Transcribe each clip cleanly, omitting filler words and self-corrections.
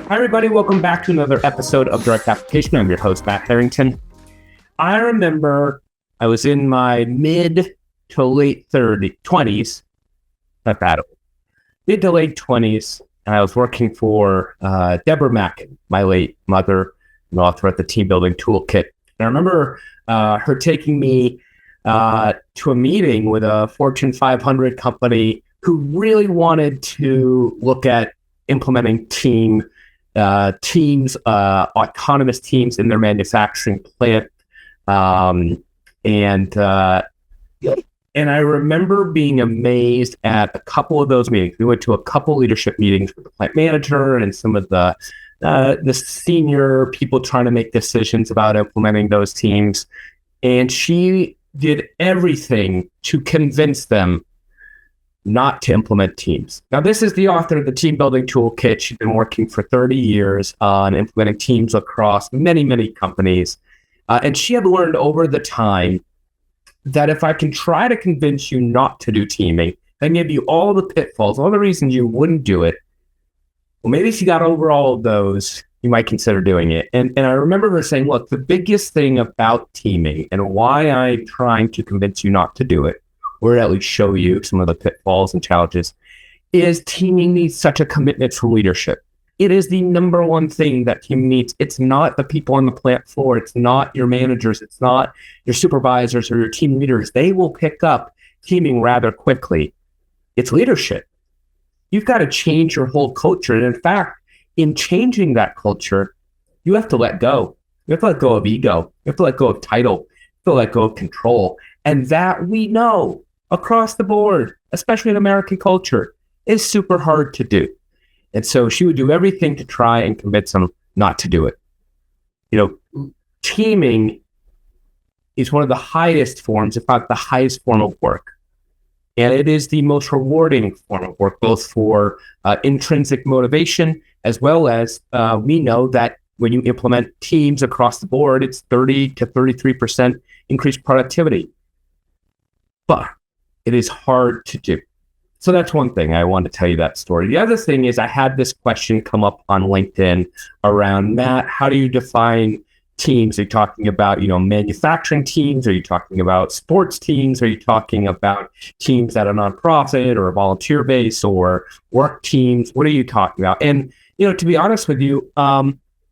Hi, everybody. Welcome back to another episode of Direct Application. I'm your host, Matt Harrington. I remember I was in my mid to late 20s, not that old, mid to late 20s, and I was working for Deborah Mackin, my late mother, and author at the Team Building Toolkit. And I remember her taking me to a meeting with a Fortune 500 company who really wanted to look at implementing teams, autonomous teams in their manufacturing plant. And I remember being amazed at a couple of those meetings. We went to a couple leadership meetings with the plant manager and some of the senior people trying to make decisions about implementing those teams. And she did everything to convince them not to implement teams. Now, this is the author of the Team Building Toolkit. She's been working for 30 years on implementing teams across many, many companies. And she had learned over the time that if I can try to convince you not to do teaming, and give you all the pitfalls, all the reasons you wouldn't do it, well, maybe if you got over all of those, you might consider doing it. And I remember her saying, look, the biggest thing about teaming and why I'm trying to convince you not to do it, or at least show you some of the pitfalls and challenges, is teaming needs such a commitment from leadership. It is the number one thing that team needs. It's not the people on the plant floor. It's not your managers. It's not your supervisors or your team leaders. They will pick up teaming rather quickly. It's leadership. You've got to change your whole culture. And in fact, in changing that culture, you have to let go. You have to let go of ego. You have to let go of title. You have to let go of control. And that we know across the board, especially in American culture, is super hard to do. And so she would do everything to try and convince them not to do it. You know, teaming is one of the highest forms, if not the highest form of work. And it is the most rewarding form of work, both for intrinsic motivation, as well as we know that when you implement teams across the board, it's 30 to 33% increased productivity. But it is hard to do. So that's one thing. I wanted to tell you that story. The other thing is I had this question come up on LinkedIn around, Matt, how do you define teams? Are you talking about, manufacturing teams? Are you talking about sports teams? Are you talking about teams at a nonprofit or a volunteer base or work teams? What are you talking about? And, to be honest with you,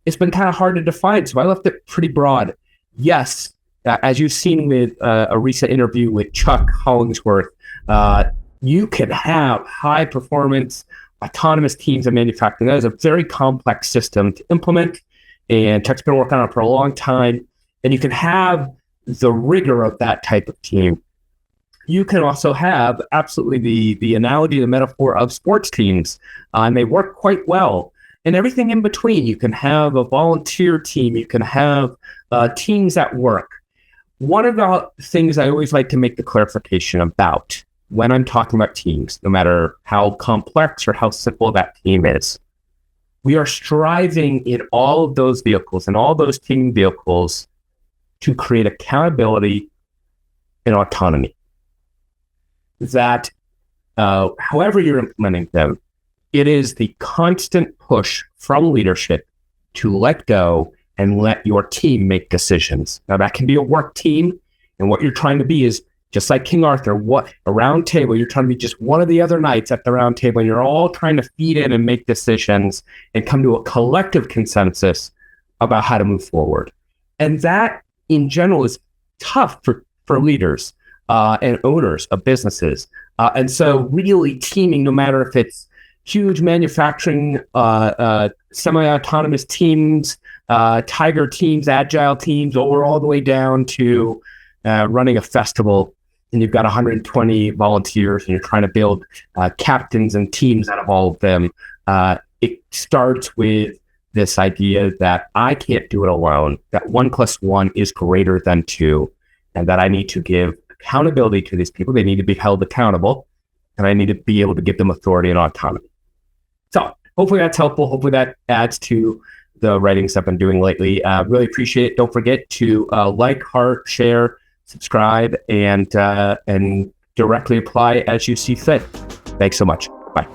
it's been kind of hard to define. So I left it pretty broad. Yes, as you've seen with a recent interview with Chuck Hollingsworth, you can have high-performance autonomous teams in manufacturing. That is a very complex system to implement, and Chuck's been working on it for a long time. And you can have the rigor of that type of team. You can also have absolutely the analogy, the metaphor of sports teams, and they work quite well. And everything in between. You can have a volunteer team. You can have teams at work. One of the things I always like to make the clarification about when I'm talking about teams, no matter how complex or how simple that team is, we are striving in all of those vehicles and all those team vehicles to create accountability and autonomy. That however you're implementing them, it is the constant push from leadership to let go and let your team make decisions. Now, that can be a work team, and what you're trying to be is, just like King Arthur, a round table, you're trying to be just one of the other knights at the round table, and you're all trying to feed in and make decisions and come to a collective consensus about how to move forward. And that, in general, is tough for leaders and owners of businesses. And so really teaming, no matter if it's huge manufacturing, semi-autonomous teams, tiger teams, agile teams, or all the way down to running a festival, and you've got 120 volunteers, and you're trying to build captains and teams out of all of them. It starts with this idea that I can't do it alone, that 1 + 1 is greater than 2, and that I need to give accountability to these people. They need to be held accountable, and I need to be able to give them authority and autonomy. So hopefully that's helpful. Hopefully that adds to the writings I've been doing lately. Really appreciate it. Don't forget to like, heart, share, subscribe, and directly apply as you see fit. Thanks so much. Bye.